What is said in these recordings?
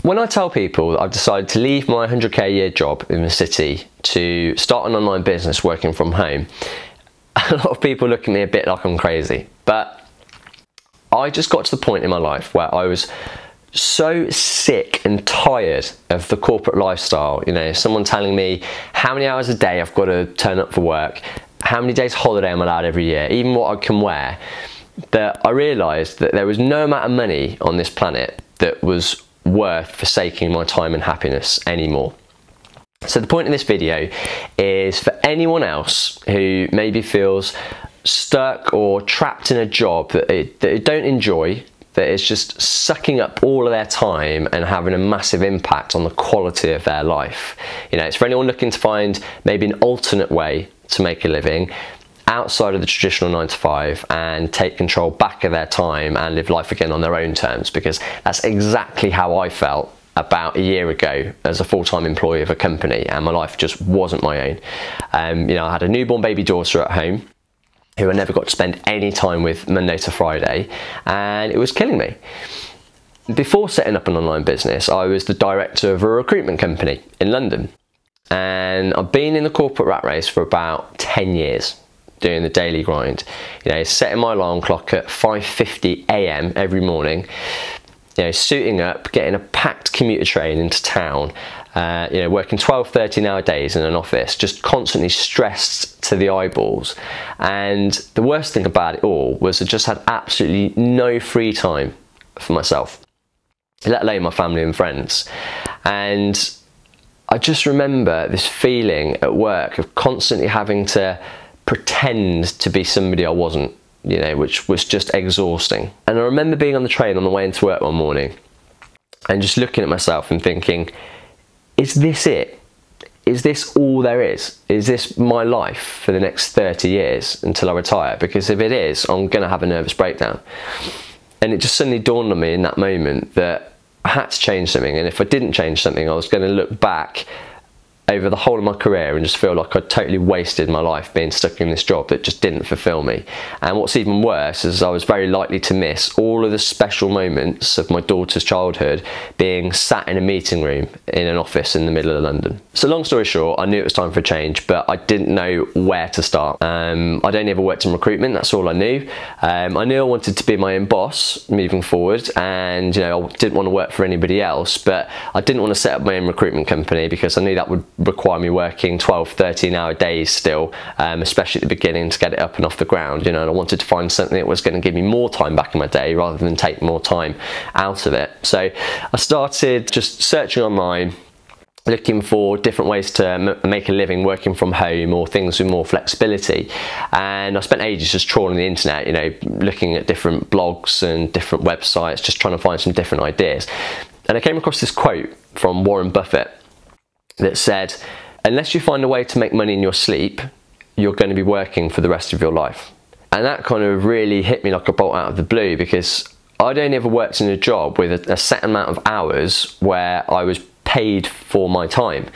When I tell people that I've decided to leave my 100k a year job in the city to start an online business working from home, a lot of people look at me a bit like I'm crazy. But I just got to the point in my life where I was so sick and tired of the corporate lifestyle. You know, someone telling me how many hours a day I've got to turn up for work, how many days holiday I'm allowed every year, even what I can wear, that I realised that there was no amount of money on this planet that was worth forsaking my time and happiness anymore. So the point of this video is for anyone else who maybe feels stuck or trapped in a job that they don't enjoy, that is just sucking up all of their time and having a massive impact on the quality of their life. You know, it's for anyone looking to find maybe an alternate way to make a living outside of the traditional 9 to 5 and take control back of their time and live life again on their own terms, because that's exactly how I felt about a year ago as a full-time employee of a company, and my life just wasn't my own. You know, I had a newborn baby daughter at home who I never got to spend any time with Monday to Friday, and it was killing me. Before setting up an online business, I was the director of a recruitment company in London, and I've been in the corporate rat race for about 10 years. Doing the daily grind, you know, setting my alarm clock at 5:50 a.m. every morning, you know, suiting up, getting a packed commuter train into town, you know, working 12, 13-hour days in an office, just constantly stressed to the eyeballs. And the worst thing about it all was I just had absolutely no free time for myself, let alone my family and friends. And I just remember this feeling at work of constantly having to pretend to be somebody I wasn't, you know, which was just exhausting. And I remember being on the train on the way into work one morning and just looking at myself and thinking, is this it? Is this all there is? Is this my life for the next 30 years until I retire? Because if it is, I'm gonna have a nervous breakdown. And it just suddenly dawned on me in that moment that I had to change something, and if I didn't change something, I was gonna look back over the whole of my career and just feel like I'd totally wasted my life being stuck in this job that just didn't fulfill me. And what's even worse is I was very likely to miss all of the special moments of my daughter's childhood being sat in a meeting room in an office in the middle of London. So long story short, I knew it was time for a change, but I didn't know where to start. I'd only ever worked in recruitment, that's all I knew. I knew I wanted to be my own boss moving forward, and you know, I didn't want to work for anybody else, but I didn't want to set up my own recruitment company because I knew that would require me working 12, 13-hour days still, especially at the beginning, to get it up and off the ground, you know, and I wanted to find something that was going to give me more time back in my day rather than take more time out of it. So I started just searching online, looking for different ways to make a living working from home or things with more flexibility. And I spent ages just trawling the internet, you know, looking at different blogs and different websites, just trying to find some different ideas. And I came across this quote from Warren Buffett that said, unless you find a way to make money in your sleep, you're going to be working for the rest of your life. And that kind of really hit me like a bolt out of the blue, because I'd only ever worked in a job with a set amount of hours where I was paid for my time.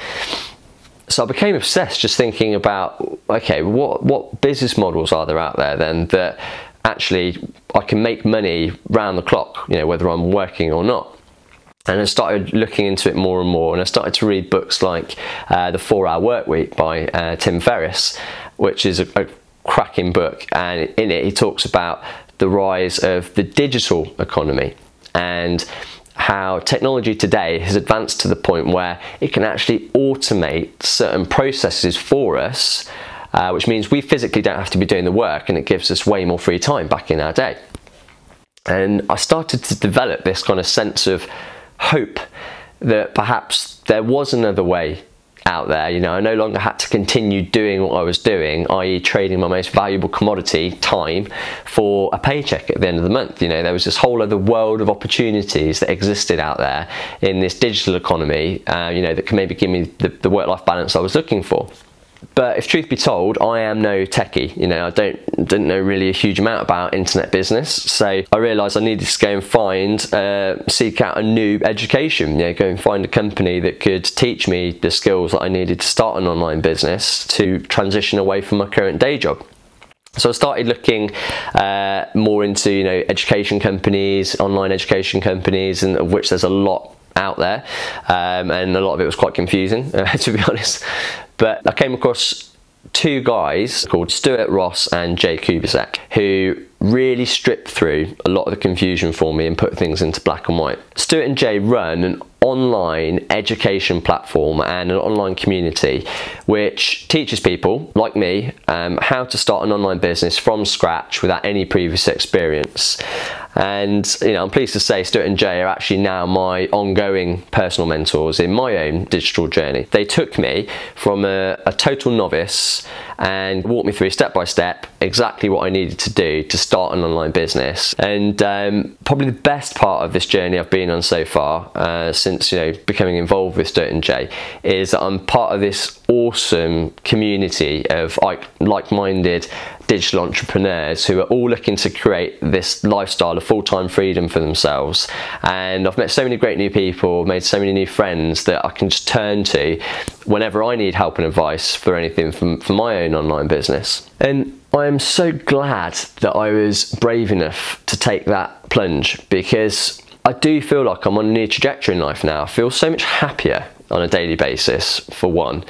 So I became obsessed just thinking about, okay, what business models are there out there then that actually I can make money round the clock, you know, whether I'm working or not. And I started looking into it more and more, and I started to read books like The 4-Hour Workweek by Tim Ferriss, which is a cracking book, and in it he talks about the rise of the digital economy and how technology today has advanced to the point where it can actually automate certain processes for us, which means we physically don't have to be doing the work, and it gives us way more free time back in our day. And I started to develop this kind of sense of hope that perhaps there was another way out there. You know, I no longer had to continue doing what I was doing, i.e. trading my most valuable commodity, time, for a paycheck at the end of the month. You know, there was this whole other world of opportunities that existed out there in this digital economy, you know, that can maybe give me the work-life balance I was looking for. But if truth be told, I am no techie. You know, I didn't know really a huge amount about internet business, so I realised I needed to go and find, seek out a new education. You know, go and find a company that could teach me the skills that I needed to start an online business to transition away from my current day job. So I started looking more into, you know, education companies, online education companies, and of which there's a lot out there, and a lot of it was quite confusing, to be honest. But I came across two guys called Stuart Ross and Jay Kubasek, who really stripped through a lot of the confusion for me and put things into black and white. Stuart and Jay run an online education platform and an online community which teaches people like me how to start an online business from scratch without any previous experience. And I'm pleased to say Stuart and Jay are actually now my ongoing personal mentors in my own digital journey. They took me from a total novice and walked me through step by step exactly what I needed to do to start an online business. And probably the best part of this journey I've been on so far, since becoming involved with Stuart and Jay, is that I'm part of this awesome community of like-minded digital entrepreneurs who are all looking to create this lifestyle of full-time freedom for themselves. And I've met so many great new people, made so many new friends that I can just turn to whenever I need help and advice for anything for my own online business. And I am so glad that I was brave enough to take that plunge, because I do feel like I'm on a new trajectory in life now. I feel so much happier on a daily basis, for one.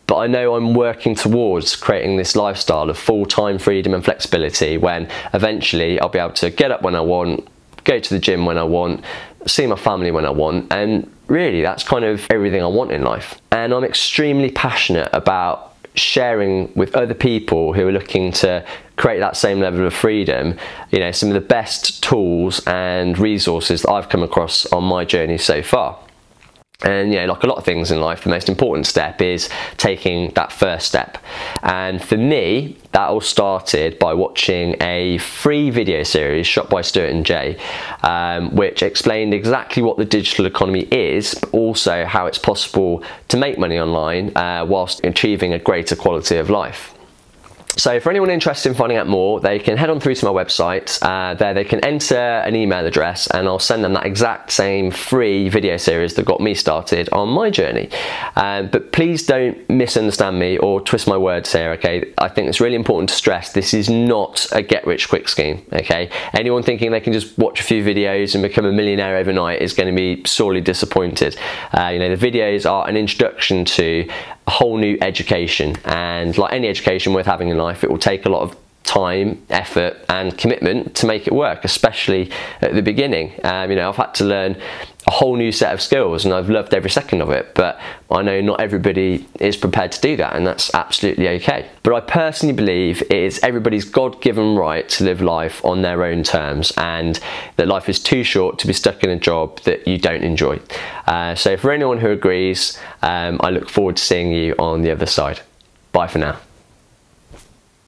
But I know I'm working towards creating this lifestyle of full-time freedom and flexibility, when eventually I'll be able to get up when I want, go to the gym when I want, see my family when I want, and really that's kind of everything I want in life. And I'm extremely passionate about sharing with other people who are looking to create that same level of freedom, some of the best tools and resources that I've come across on my journey so far. And like a lot of things in life, the most important step is taking that first step. And for me, that all started by watching a free video series shot by Stuart and Jay, which explained exactly what the digital economy is, but also how it's possible to make money online whilst achieving a greater quality of life. So for anyone interested in finding out more, they can head on through to my website. There they can enter an email address and I'll send them that exact same free video series that got me started on my journey. But please don't misunderstand me or twist my words here, okay? I think it's really important to stress this is not a get-rich-quick scheme, okay? Anyone thinking they can just watch a few videos and become a millionaire overnight is going to be sorely disappointed. The videos are an introduction to a whole new education, and like any education worth having in life, it will take a lot of time, effort and commitment to make it work, especially at the beginning. I've had to learn a whole new set of skills and I've loved every second of it, but I know not everybody is prepared to do that, and that's absolutely okay. But I personally believe it is everybody's God-given right to live life on their own terms, and that life is too short to be stuck in a job that you don't enjoy. So for anyone who agrees, I look forward to seeing you on the other side. Bye for now.